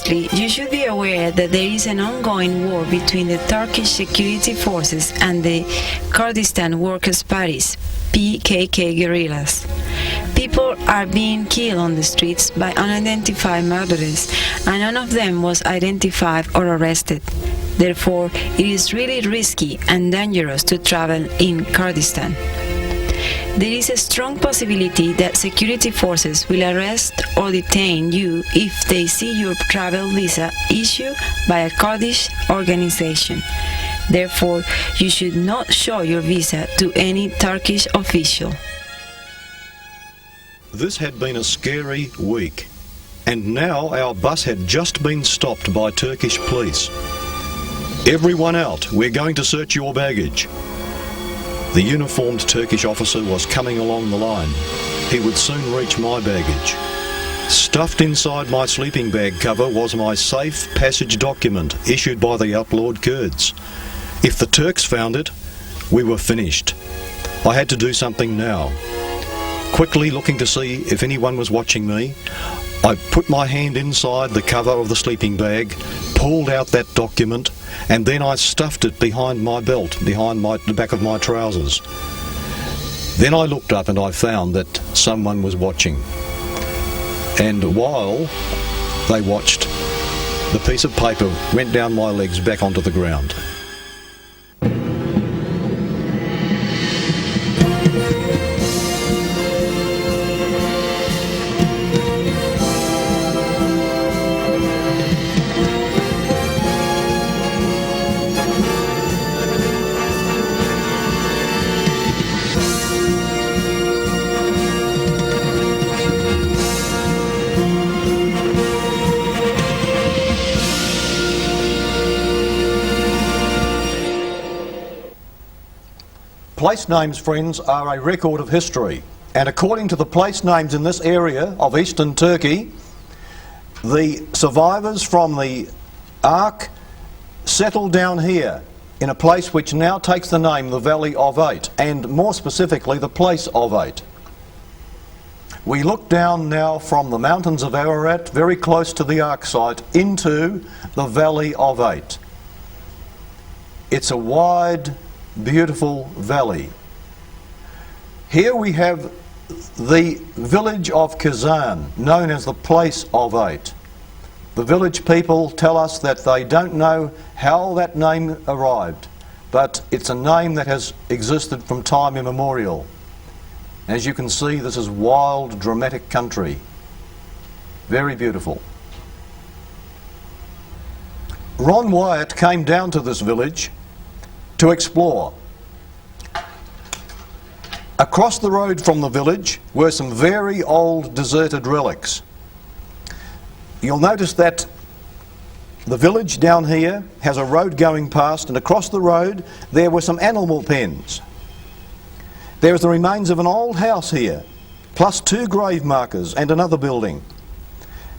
Firstly, you should be aware that there is an ongoing war between the Turkish security forces and the Kurdistan Workers' Party's PKK guerrillas. People are being killed on the streets by unidentified murderers, and none of them was identified or arrested. Therefore, it is really risky and dangerous to travel in Kurdistan. There is a strong possibility that security forces will arrest or detain you if they see your travel visa issued by a Kurdish organization. Therefore, you should not show your visa to any Turkish official. This had been a scary week, and now our bus had just been stopped by Turkish police. Everyone out, we're going to search your baggage. The uniformed Turkish officer was coming along the line. He would soon reach my baggage. Stuffed inside my sleeping bag cover was my safe passage document issued by the outlawed Kurds. If the Turks found it, we were finished. I had to do something now. Quickly looking to see if anyone was watching me, I put my hand inside the cover of the sleeping bag, pulled out that document, and then I stuffed it behind my belt, behind the back of my trousers. Then I looked up and I found that someone was watching. And while they watched, the piece of paper went down my legs back onto the ground. Place names, friends, are a record of history, and according to the place names in this area of eastern Turkey, the survivors from the Ark settled down here in a place which now takes the name the Valley of Eight, and more specifically the place of Eight. We look down now from the mountains of Ararat, very close to the Ark site, into the Valley of Eight. It's a wide, beautiful valley. Here we have the village of Kazan, known as the Place of Eight. The village people tell us that they don't know how that name arrived, but it's a name that has existed from time immemorial. As you can see, this is wild, dramatic country. Very beautiful. Ron Wyatt came down to this village to explore. Across the road from the village were some very old deserted relics. You'll notice that the village down here has a road going past, and across the road there were some animal pens. There is the remains of an old house here, plus 2 grave markers and another building.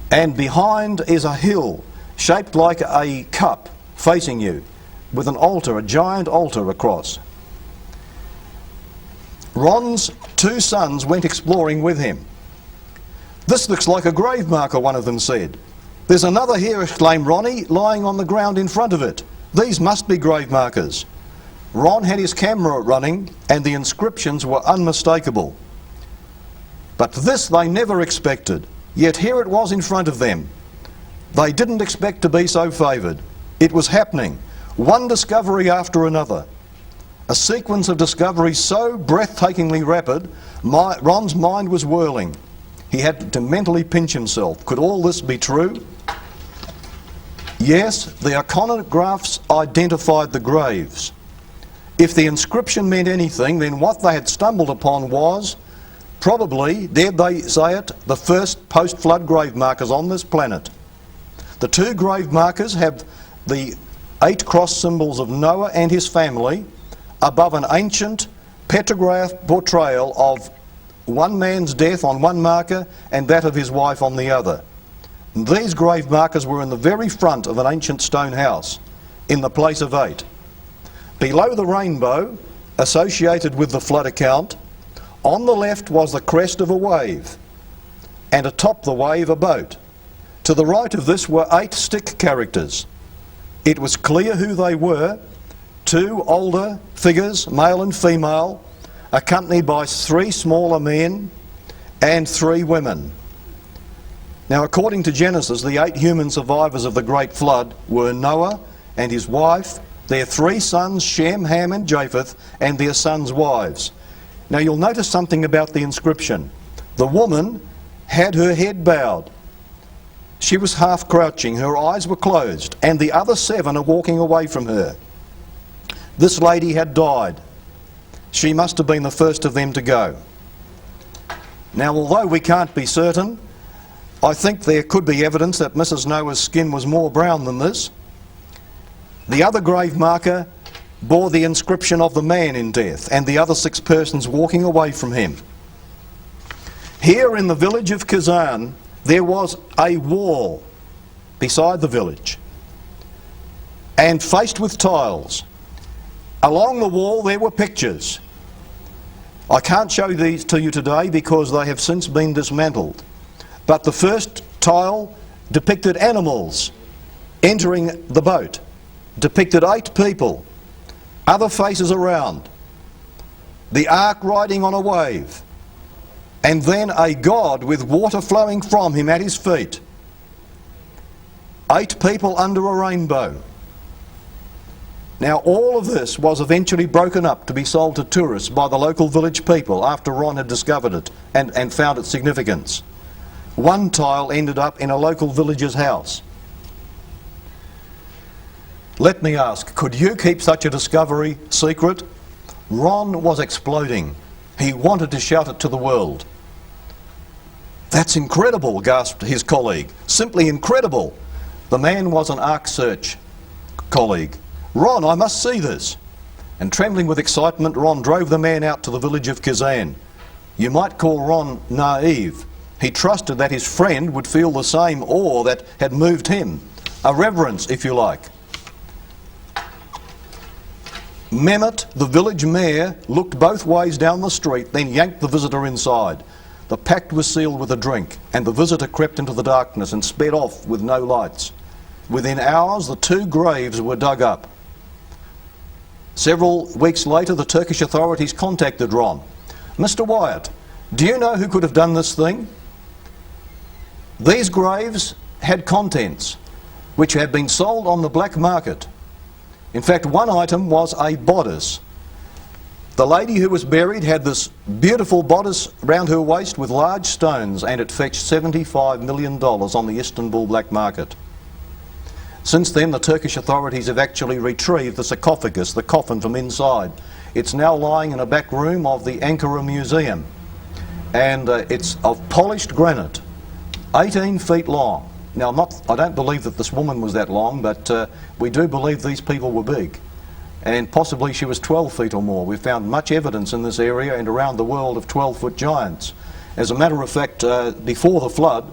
And behind is a hill shaped like a cup facing you, with an altar, a giant altar across. Ron's 2 sons went exploring with him. "This looks like a grave marker," one of them said. "There's another here," exclaimed Ronnie, "lying on the ground in front of it. These must be grave markers." Ron had his camera running, and the inscriptions were unmistakable. But this they never expected, yet here it was in front of them. They didn't expect to be so favoured. It was happening. One discovery after another. A sequence of discoveries so breathtakingly rapid, Ron's mind was whirling. He had to mentally pinch himself. Could all this be true? Yes, the iconographs identified the graves. If the inscription meant anything, then what they had stumbled upon was, probably, dare they say it, the first post-flood grave markers on this planet. The 2 grave markers have the 8 cross symbols of Noah and his family above an ancient petrograph portrayal of one man's death on one marker and that of his wife on the other. And these grave markers were in the very front of an ancient stone house in the Place of Eight. Below the rainbow, associated with the flood account, on the left was the crest of a wave, and atop the wave a boat. To To the right of this were 8 stick characters. It was clear who they were: 2 older figures, male and female, accompanied by 3 smaller men and 3 women. Now, according to Genesis, the 8 human survivors of the great flood were Noah and his wife, their 3 sons, Shem, Ham and Japheth, and their sons' wives. Now, you'll notice something about the inscription. The woman had her head bowed. She was half crouching, her eyes were closed, and the other 7 are walking away from her. This lady had died. She must have been the first of them to go. Now, although we can't be certain, I think there could be evidence that Mrs. Noah's skin was more brown than this. The other grave marker bore the inscription of the man in death and the other 6 persons walking away from him. Here in the village of Kazan, there was a wall beside the village and faced with tiles. Along the wall there were pictures. I can't show these to you today because they have since been dismantled. But the first tile depicted animals entering the boat, depicted 8 people, other faces around, the ark riding on a wave, and then a God with water flowing from him at his feet. 8 people under a rainbow. Now, all of this was eventually broken up to be sold to tourists by the local village people after Ron had discovered it and found its significance. 1 tile ended up in a local villager's house. Let me ask, could you keep such a discovery secret? Ron was exploding. He wanted to shout it to the world. "That's incredible," gasped his colleague. "Simply incredible." The man was an Ark Search colleague. "Ron, I must see this." And trembling with excitement, Ron drove the man out to the village of Kazan. You might call Ron naive. He trusted that his friend would feel the same awe that had moved him. A reverence, if you like. Mehmet, the village mayor, looked both ways down the street, then yanked the visitor inside. The pact was sealed with a drink, and the visitor crept into the darkness and sped off with no lights. Within hours, the 2 graves were dug up. Several weeks later, the Turkish authorities contacted Ron. "Mr. Wyatt, do you know who could have done this thing?" These graves had contents which had been sold on the black market. In fact, one item was a bodice. The lady who was buried had this beautiful bodice round her waist with large stones, and it fetched $75 million on the Istanbul black market. Since then, the Turkish authorities have actually retrieved the sarcophagus, the coffin, from inside. It's now lying in a back room of the Ankara Museum, and it's of polished granite, 18 feet long. Now, I don't believe that this woman was that long, but we do believe these people were big. And possibly she was 12 feet or more. We've found much evidence in this area and around the world of 12-foot giants. As a matter of fact, before the flood,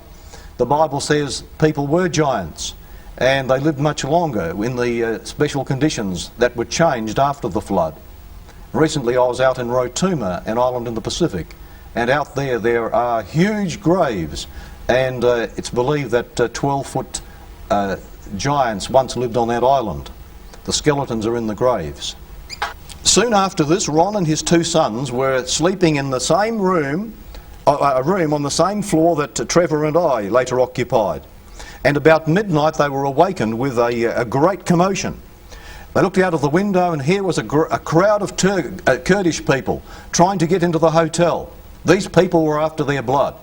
the Bible says people were giants, and they lived much longer in the special conditions that were changed after the flood. Recently I was out in Rotuma, an island in the Pacific, and out there are huge graves, and it's believed that 12-foot giants once lived on that island. The skeletons are in the graves. Soon after this, Ron and his 2 sons were sleeping in the same room, a room on the same floor that Trevor and I later occupied. And about midnight they were awakened with a great commotion. They looked out of the window, and here was a crowd of Kurdish people trying to get into the hotel. These people were after their blood.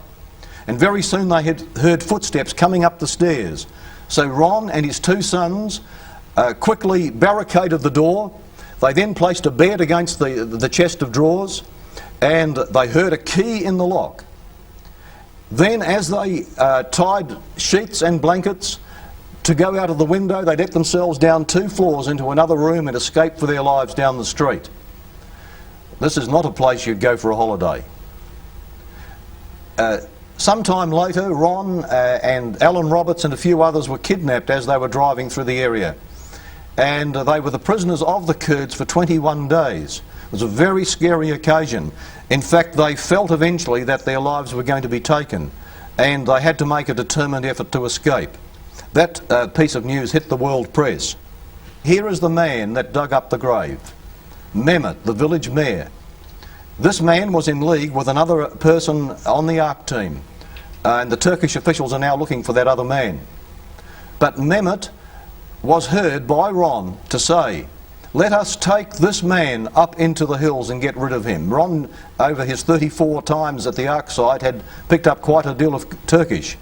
And very soon they had heard footsteps coming up the stairs. So Ron and his 2 sons quickly barricaded the door. They then placed a bed against the chest of drawers, and they heard a key in the lock. Then, as they tied sheets and blankets to go out of the window, they let themselves down 2 floors into another room and escaped for their lives down the street. This is not a place you'd go for a holiday. Sometime later, Ron and Alan Roberts and a few others were kidnapped as they were driving through the area. And they were the prisoners of the Kurds for 21 days. It was a very scary occasion. In fact, they felt eventually that their lives were going to be taken. and they had to make a determined effort to escape. That piece of news hit the world press. Here is the man that dug up the grave, Mehmet, the village mayor. This man was in league with another person on the ARC team, and the Turkish officials are now looking for that other man. But Mehmet was heard by Ron to say, let us take this man up into the hills and get rid of him. Ron, over his 34 times at the ARC site, had picked up quite a deal of Turkish,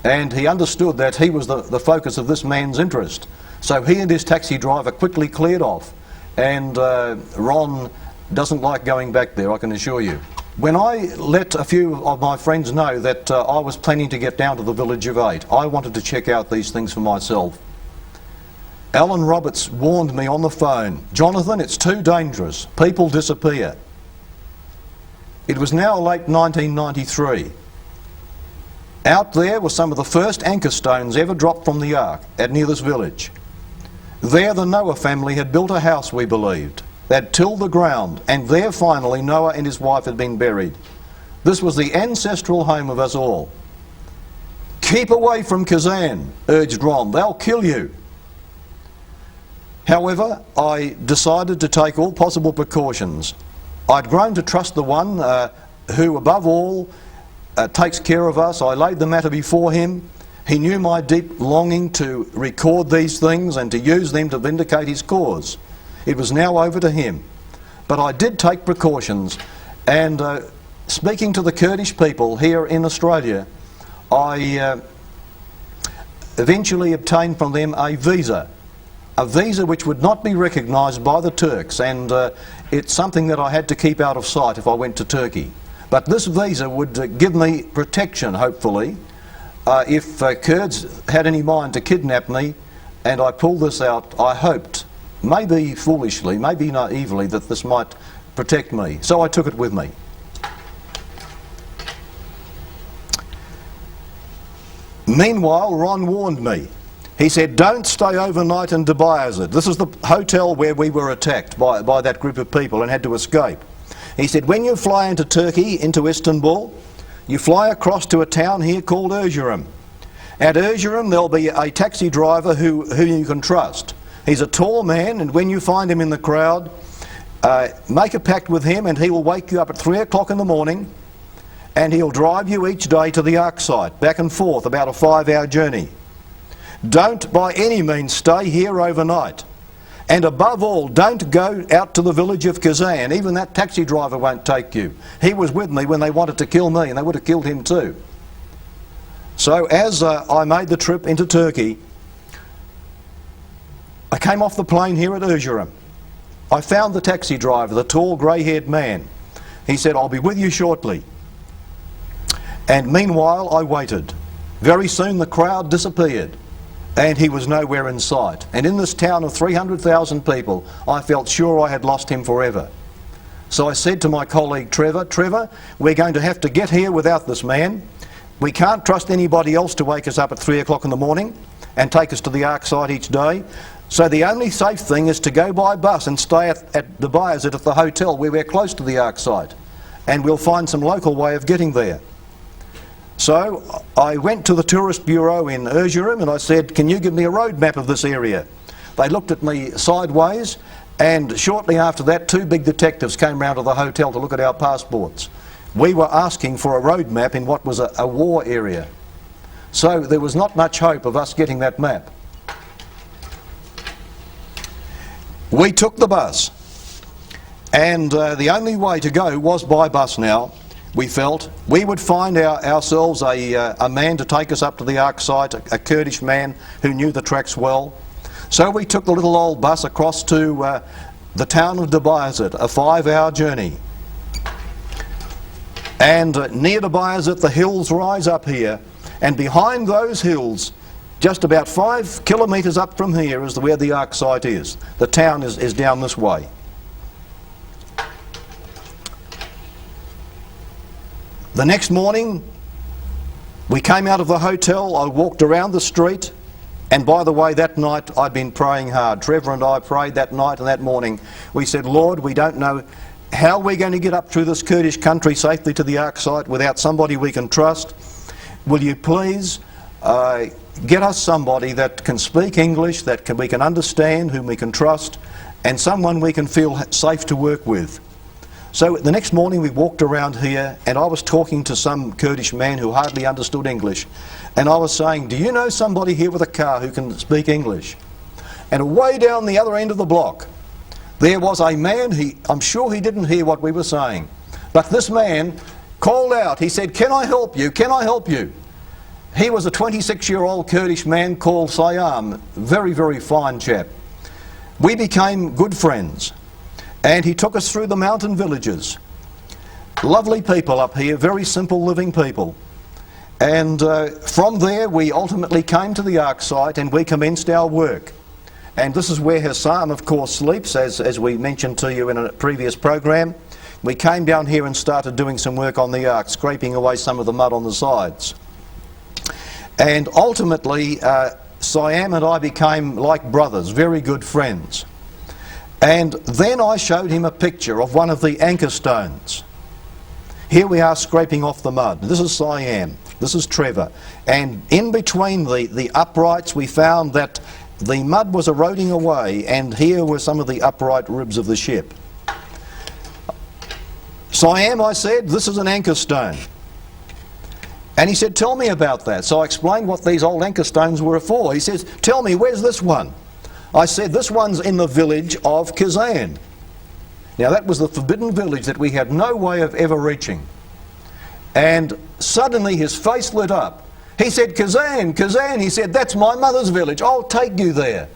and he understood that he was the focus of this man's interest. So he and his taxi driver quickly cleared off, and Ron doesn't like going back there, I can assure you. When I let a few of my friends know that I was planning to get down to the village of 8, I wanted to check out these things for myself. Alan Roberts warned me on the phone, Jonathan, it's too dangerous. People disappear. It was now late 1993. Out there were some of the first anchor stones ever dropped from the Ark near this village. There the Noah family had built a house, we believed. They'd tilled the ground, and there finally Noah and his wife had been buried. This was the ancestral home of us all. Keep away from Kazan, urged Ron, they'll kill you. However, I decided to take all possible precautions. I'd grown to trust the one who, above all, takes care of us. I laid the matter before him. He knew my deep longing to record these things and to use them to vindicate his cause. It was now over to him. But I did take precautions, and speaking to the Kurdish people here in Australia, I eventually obtained from them a visa which would not be recognised by the Turks, and it's something that I had to keep out of sight if I went to Turkey. But this visa would give me protection, hopefully, if Kurds had any mind to kidnap me, and I pulled this out. I hoped, maybe foolishly, maybe naively, that this might protect me. So I took it with me. Meanwhile, Ron warned me. He said, don't stay overnight in Debayazid. This is the hotel where we were attacked by that group of people and had to escape. He said, when you fly into Turkey, into Istanbul, you fly across to a town here called Erzurum. At Erzurum there'll be a taxi driver who you can trust. He's a tall man, and when you find him in the crowd, make a pact with him and he will wake you up at 3 o'clock in the morning, and he'll drive you each day to the Ark site, back and forth, about a 5-hour journey. Don't by any means stay here overnight. And above all, don't go out to the village of Kazan. Even that taxi driver won't take you. He was with me when they wanted to kill me, and they would have killed him too. So as I made the trip into Turkey, I came off the plane here at Erzurum. I found the taxi driver, the tall grey-haired man. He said, I'll be with you shortly. And meanwhile, I waited. Very soon the crowd disappeared, and he was nowhere in sight. And in this town of 300,000 people, I felt sure I had lost him forever. So I said to my colleague Trevor, we're going to have to get here without this man. We can't trust anybody else to wake us up at 3 o'clock in the morning and take us to the Ark site each day. So the only safe thing is to go by bus and stay at Debayazid at the hotel where we're close to the Ark site, and we'll find some local way of getting there. So I went to the tourist bureau in Erzurum and I said, can you give me a road map of this area? They looked at me sideways, and shortly after that 2 big detectives came round to the hotel to look at our passports. We were asking for a road map in what was a war area. So there was not much hope of us getting that map. We took the bus, and the only way to go was by bus now. We felt we would find ourselves a man to take us up to the Ark site, a Kurdish man who knew the tracks well. So we took the little old bus across to the town of Debayazid, a 5-hour journey. And near Debayazid the hills rise up here, and behind those hills, just about 5 kilometres up from here, is where the Ark site is. The town is down this way. The next morning, we came out of the hotel, I walked around the street, and by the way, that night I'd been praying hard. Trevor and I prayed that night and that morning. We said, Lord, we don't know how we're going to get up through this Kurdish country safely to the Ark site without somebody we can trust. will you please get us somebody that can speak English, that we can understand, whom we can trust, and someone we can feel safe to work with. So the next morning we walked around here, and I was talking to some Kurdish man who hardly understood English, and I was saying, do you know somebody here with a car who can speak English? And away down the other end of the block there was a man, I'm sure he didn't hear what we were saying, but this man called out, he said, can I help you, can I help you? He was a 26-year-old Kurdish man called Sayyam, very, very fine chap. We became good friends, and he took us through the mountain villages. Lovely people up here, very simple living people. And from there we ultimately came to the ark site and we commenced our work. And this is where Hassan, of course, sleeps, as we mentioned to you in a previous program. We came down here and started doing some work on the ark, scraping away some of the mud on the sides. And ultimately, Siam and I became like brothers, very good friends. And then I showed him a picture of one of the anchor stones. Here we are scraping off the mud. This is Siam, this is Trevor. And in between the uprights we found that the mud was eroding away, and here were some of the upright ribs of the ship. Siam, I said, this is an anchor stone. And he said, tell me about that. So I explained what these old anchor stones were for. He says, tell me, where's this one? I said, this one's in the village of Kazan. Now that was the forbidden village that we had no way of ever reaching. And suddenly his face lit up. He said, Kazan, Kazan. He said, that's my mother's village. I'll take you there.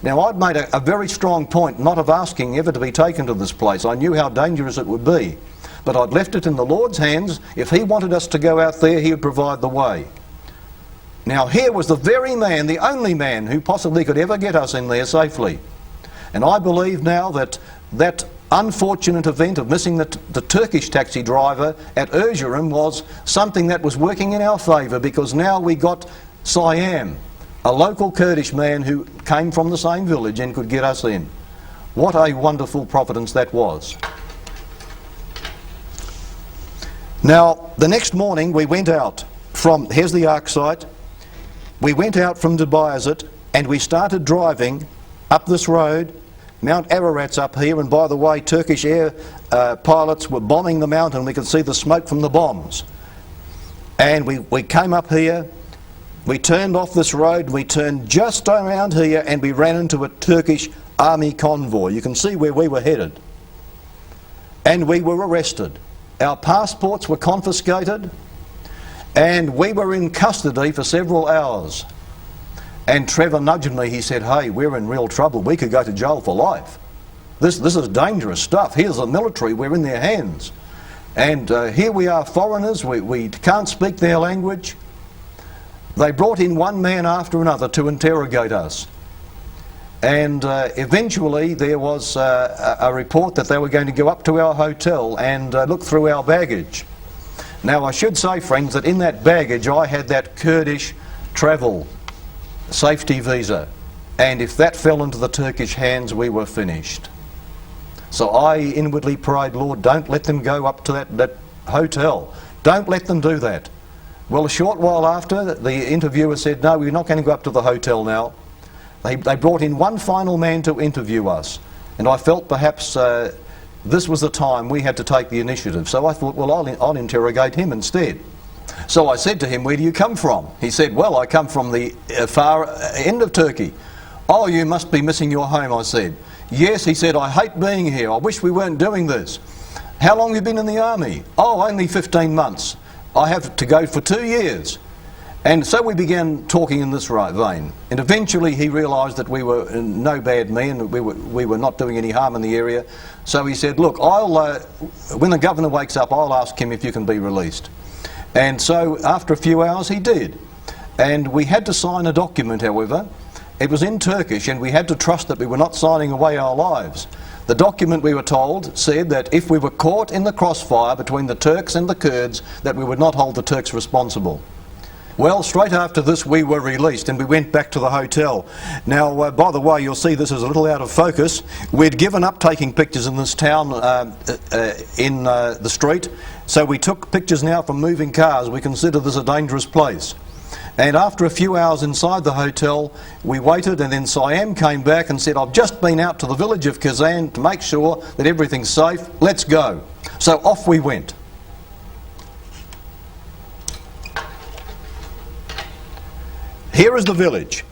Now I'd made a very strong point not of asking ever to be taken to this place. I knew how dangerous it would be. But I'd left it in the Lord's hands. If he wanted us to go out there, he would provide the way. Now here was the very man, the only man who possibly could ever get us in there safely. And I believe now that that unfortunate event of missing the Turkish taxi driver at Erzurum was something that was working in our favour, because now we got Siam, a local Kurdish man who came from the same village and could get us in. What a wonderful providence that was. Now, the next morning we went out from, here's the ark site, we went out from Debayazit and we started driving up this road. Mount Ararat's up here, and by the way, Turkish air pilots were bombing the mountain. We could see the smoke from the bombs. And we came up here, we turned off this road, we turned just around here and we ran into a Turkish army convoy. You can see where we were headed. And we were arrested. Our passports were confiscated and we were in custody for several hours. And Trevor nudged me, he said, hey, we're in real trouble, we could go to jail for life. This is dangerous stuff. Here's the military, we're in their hands. And here we are foreigners, we can't speak their language. They brought in one man after another to interrogate us. And eventually there was a report that they were going to go up to our hotel and look through our baggage. Now I should say, friends, that in that baggage I had that Kurdish travel safety visa, and if that fell into the Turkish hands we were finished. So I inwardly prayed, Lord, don't let them go up to that hotel. Don't let them do that. Well, a short while after, the interviewer said, no, we're not going to go up to the hotel now. They brought in one final man to interview us, and I felt perhaps this was the time we had to take the initiative. So I thought, well, I'll interrogate him instead. So I said to him, where do you come from? He said, well, I come from the far end of Turkey. Oh, you must be missing your home, I said. Yes, he said, I hate being here. I wish we weren't doing this. How long have you been in the army? Oh, only 15 months. I have to go for 2 years. And so we began talking in this vein. And eventually he realised that we were no bad men, we were not doing any harm in the area. So he said, look, when the governor wakes up, I'll ask him if you can be released. And so after a few hours he did. And we had to sign a document, however. It was in Turkish, and we had to trust that we were not signing away our lives. The document, we were told, said that if we were caught in the crossfire between the Turks and the Kurds, that we would not hold the Turks responsible. Well, straight after this we were released and we went back to the hotel. Now, by the way, you'll see this is a little out of focus. We'd given up taking pictures in this town in the street, so we took pictures now from moving cars. We consider this a dangerous place. And after a few hours inside the hotel, we waited, and then Siam came back and said, I've just been out to the village of Kazan to make sure that everything's safe. Let's go. So off we went. Here is the village,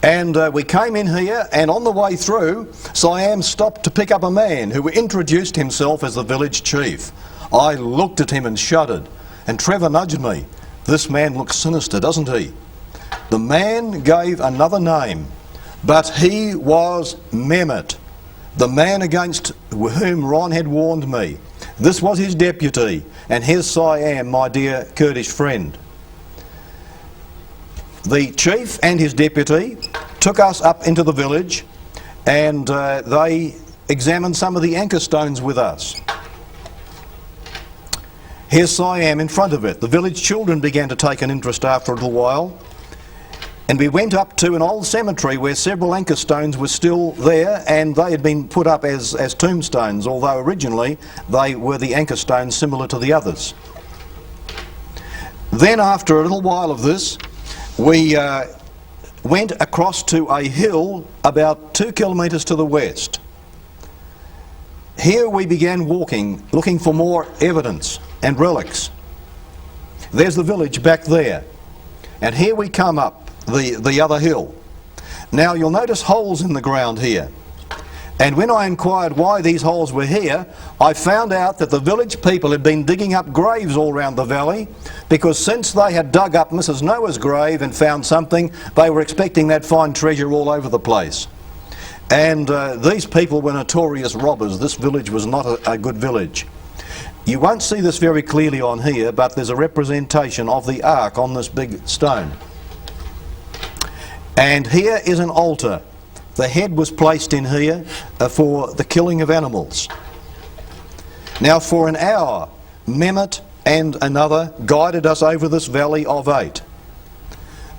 and we came in here, and on the way through, Siam stopped to pick up a man who introduced himself as the village chief. I looked at him and shuddered, and Trevor nudged me. This man looks sinister, doesn't he? The man gave another name, but he was Mehmet, the man against whom Ron had warned me. This was his deputy, and here's Siam, my dear Kurdish friend. The chief and his deputy took us up into the village, and they examined some of the anchor stones with us. Here's Siam in front of it. The village children began to take an interest after a little while, and we went up to an old cemetery where several anchor stones were still there, and they had been put up as tombstones, although originally they were the anchor stones similar to the others. Then after a little while of this, we went across to a hill about 2 kilometres to the west. Here we began walking, looking for more evidence and relics. There's the village back there, and here we come up the other hill. Now you'll notice holes in the ground here, and when I inquired why these holes were here, I found out that the village people had been digging up graves all around the valley, because since they had dug up Mrs. Noah's grave and found something, they were expecting they'd find treasure all over the place. And these people were notorious robbers. This village was not a good village. You won't see this very clearly on here, but there's a representation of the ark on this big stone. And here is an altar. The head was placed in here for the killing of animals. Now for an hour, Mehmet and another guided us over this valley of 8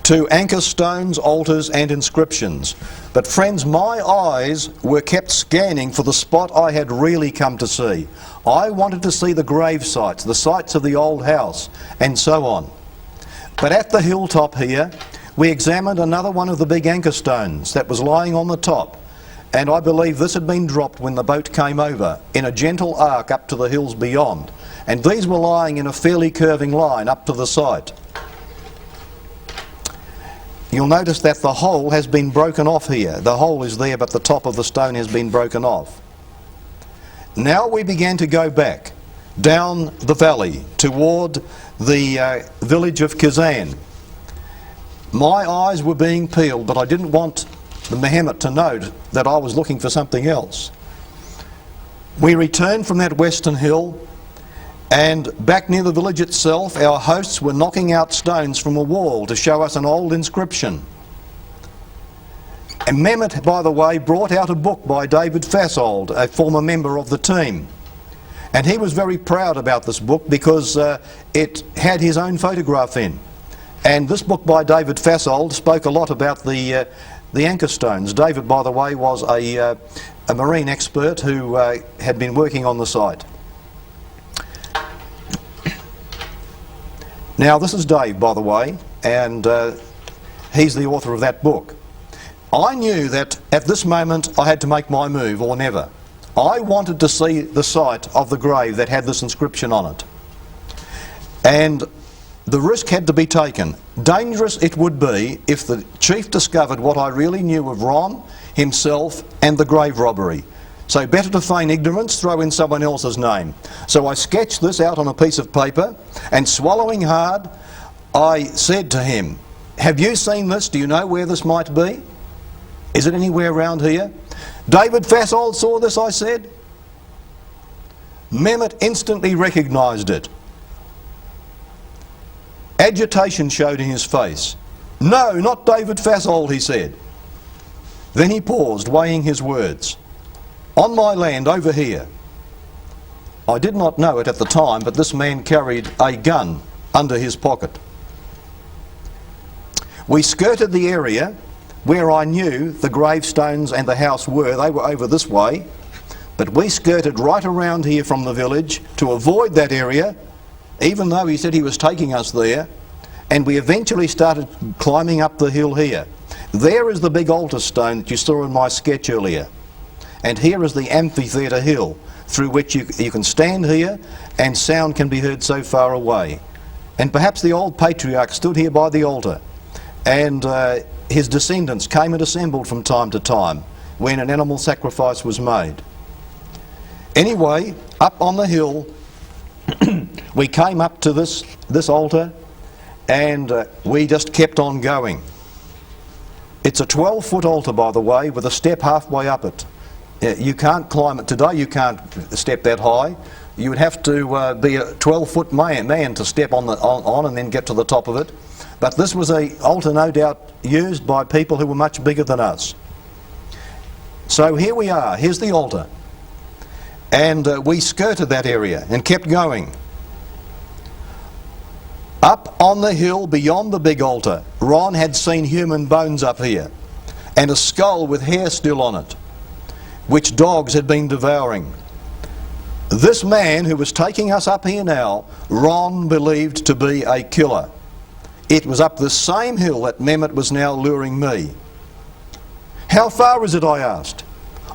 to anchor stones, altars and inscriptions. But friends, my eyes were kept scanning for the spot I had really come to see. I wanted to see the grave sites, the sites of the old house, and so on. But at the hilltop here, we examined another one of the big anchor stones that was lying on the top, and I believe this had been dropped when the boat came over in a gentle arc up to the hills beyond, and these were lying in a fairly curving line up to the site. You'll notice that the hole has been broken off here. The hole is there, but the top of the stone has been broken off. Now we began to go back down the valley toward the village of Kazan. My eyes were being peeled, but I didn't want the Mehmet to know that I was looking for something else. We returned from that western hill, and back near the village itself, our hosts were knocking out stones from a wall to show us an old inscription. And Mehmet, by the way, brought out a book by David Fassold, a former member of the team. And he was very proud about this book because it had his own photograph in. And this book by David Fassold spoke a lot about the anchor stones. David, by the way, was a marine expert who had been working on the site. Now this is Dave, by the way, and he's the author of that book. I knew that at this moment I had to make my move or never. I wanted to see the site of the grave that had this inscription on it. And the risk had to be taken. Dangerous it would be if the chief discovered what I really knew of Ron, himself and the grave robbery. So better to feign ignorance, throw in someone else's name. So I sketched this out on a piece of paper, and swallowing hard, I said to him, "Have you seen this? Do you know where this might be? Is it anywhere around here?" "David Fassold saw this," I said. Mehmet instantly recognised it. Agitation showed in his face. "No, not David Fassold," he said. Then he paused, weighing his words. "On my land over here." I did not know it at the time, but this man carried a gun under his pocket. We skirted the area where I knew the gravestones and the house were. They were over this way, but we skirted right around here from the village to avoid that area, even though he said he was taking us there, and we eventually started climbing up the hill here. There is the big altar stone that you saw in my sketch earlier, and here is the amphitheatre hill through which you can stand here and sound can be heard so far away. And perhaps the old patriarch stood here by the altar, and his descendants came and assembled from time to time when an animal sacrifice was made. Anyway, up on the hill we came up to this altar, and we just kept on going. It's a 12-foot altar, by the way, with a step halfway up it. You can't climb it today, you can't step that high. You would have to be a 12-foot man to step on and then get to the top of it. But this was an altar no doubt used by people who were much bigger than us. So here we are, here's the altar. And we skirted that area and kept going. Up on the hill beyond the big altar, Ron had seen human bones up here and a skull with hair still on it, which dogs had been devouring. This man who was taking us up here now, Ron believed to be a killer. It was up the same hill that Mehmet was now luring me. How far is it, I asked.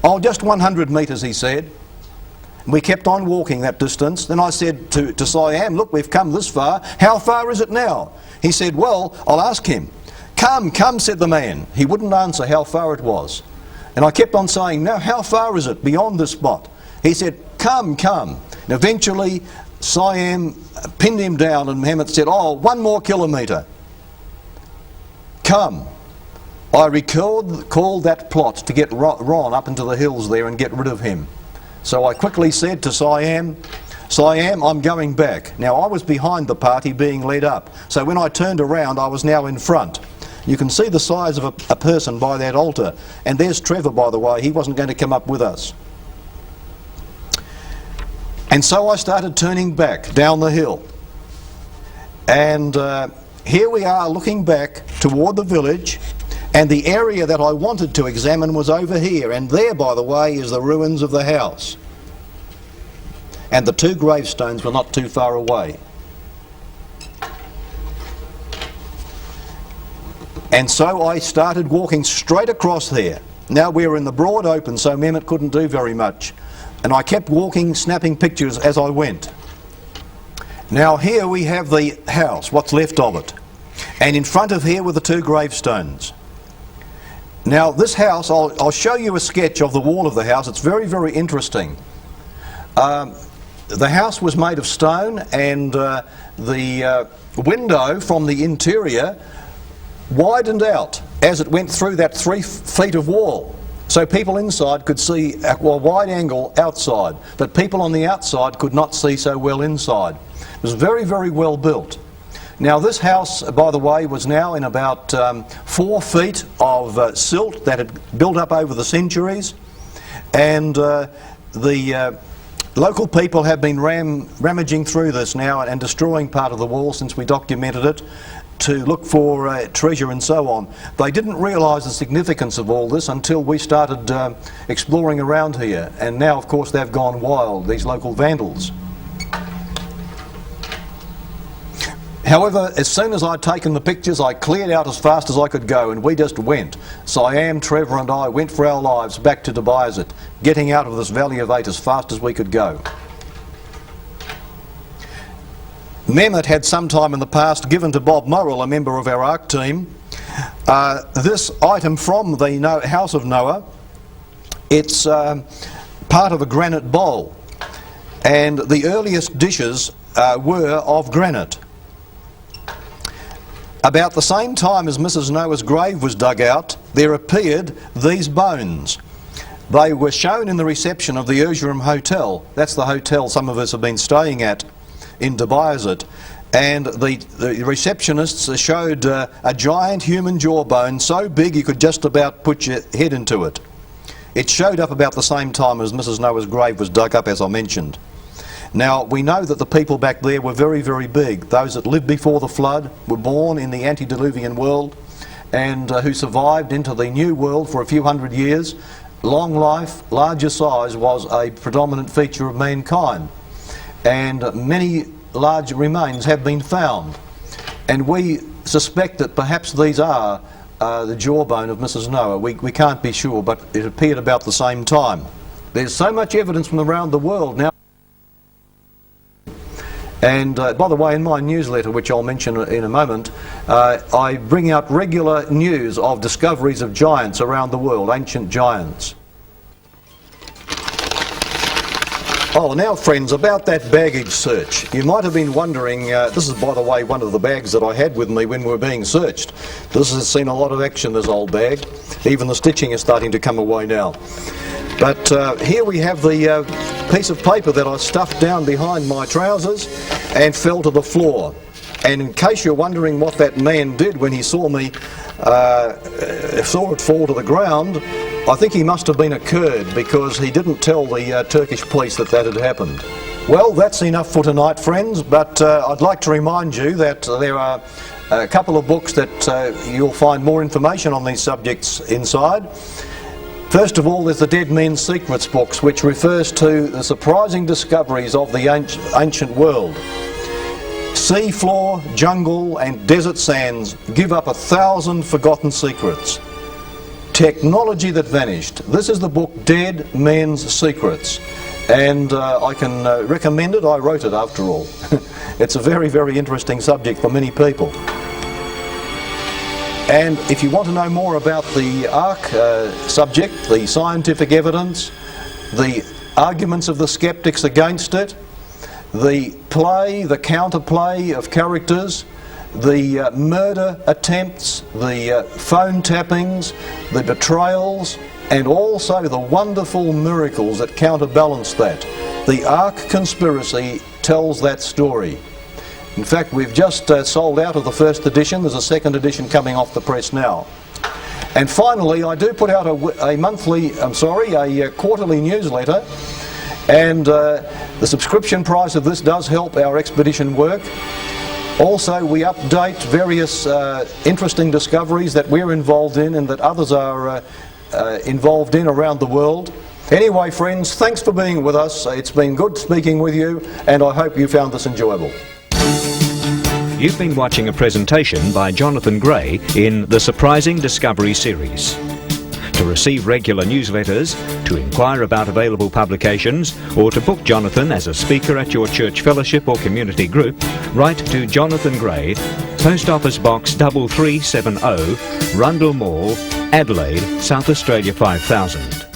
Oh, just 100 metres, he said. We kept on walking that distance. Then I said to Siam, look, we've come this far. How far is it now? He said, well, I'll ask him. Come, come, said the man. He wouldn't answer how far it was. And I kept on saying, now how far is it beyond this spot? He said, come, come. And eventually Siam pinned him down and Mehmet said, oh, 1 more kilometre. Come. I recalled that plot to get Ron up into the hills there and get rid of him. So I quickly said to Siam, I'm going back. Now I was behind the party being led up, so when I turned around I was now in front. You can see the size of a person by that altar, and there's Trevor, by the way. He wasn't going to come up with us. And so I started turning back down the hill, and here we are looking back toward the village, and the area that I wanted to examine was over here, and there, by the way, is the ruins of the house. And the 2 gravestones were not too far away. And so I started walking straight across there. Now we were in the broad open, so Mehmet couldn't do very much. And I kept walking, snapping pictures as I went. Now here we have the house, what's left of it. And in front of here were the 2 gravestones. Now this house, I'll show you a sketch of the wall of the house. It's very, very interesting. The house was made of stone, and the window from the interior widened out as it went through that 3 feet of wall. So people inside could see a wide angle outside, but people on the outside could not see so well inside. It was very, very well built. Now this house, by the way, was now in about 4 feet of silt that had built up over the centuries, and the local people have been rummaging through this now and destroying part of the wall since we documented it to look for treasure and so on. They didn't realise the significance of all this until we started exploring around here, and now of course they've gone wild, these local vandals. However, as soon as I'd taken the pictures, I cleared out as fast as I could go, and we just went. Siam, Trevor and I went for our lives back to Debayazit, getting out of this Valley of Eight as fast as we could go. Mehmet had sometime in the past given to Bob Morrell, a member of our ARC team, this item from the House of Noah. It's part of a granite bowl, and the earliest dishes were of granite. About the same time as Mrs. Noah's grave was dug out, there appeared these bones. They were shown in the reception of the Erzurum Hotel. That's the hotel some of us have been staying at in Debayazit. And the receptionists showed a giant human jawbone so big you could just about put your head into it. It showed up about the same time as Mrs. Noah's grave was dug up, as I mentioned. Now, we know that the people back there were very, very big. Those that lived before the flood were born in the antediluvian world, and who survived into the New World for a few hundred years, long life, larger size was a predominant feature of mankind. And many large remains have been found. And we suspect that perhaps these are the jawbone of Mrs. Noah. We can't be sure, but it appeared about the same time. There's so much evidence from around the world now. And by the way, in my newsletter, which I'll mention in a moment, I bring out regular news of discoveries of giants around the world, ancient giants. Oh, now friends, about that baggage search. You might have been wondering, this is by the way one of the bags that I had with me when we were being searched. This has seen a lot of action, this old bag. Even the stitching is starting to come away now. But here we have the piece of paper that I stuffed down behind my trousers and fell to the floor. And in case you're wondering what that man did when he saw me, saw it fall to the ground, I think he must have been a Kurd, because he didn't tell the Turkish police that had happened. Well, that's enough for tonight, friends, but I'd like to remind you that there are a couple of books that you'll find more information on these subjects inside. First of all, there's the Dead Men's Secrets books, which refers to the surprising discoveries of the ancient world. Sea floor, jungle and desert sands give up 1,000 forgotten secrets. Technology that vanished. This is the book Dead Men's Secrets, and I can recommend it. I wrote it after all. It's a very, very interesting subject for many people. And if you want to know more about the Ark subject, the scientific evidence, the arguments of the skeptics against it, the play, the counterplay of characters, the murder attempts, the phone tappings, the betrayals, and also the wonderful miracles that counterbalance that. The Ark conspiracy tells that story. In fact, we've just sold out of the first edition. There's a second edition coming off the press now. And finally, I do put out a quarterly newsletter, and the subscription price of this does help our expedition work. Also, we update various interesting discoveries that we're involved in and that others are involved in around the world. Anyway, friends, thanks for being with us. It's been good speaking with you, and I hope you found this enjoyable. You've been watching a presentation by Jonathan Gray in the Surprising Discovery series. To receive regular newsletters, to inquire about available publications, or to book Jonathan as a speaker at your church fellowship or community group, write to Jonathan Gray, Post Office Box 3370, Rundle Mall, Adelaide, South Australia 5000.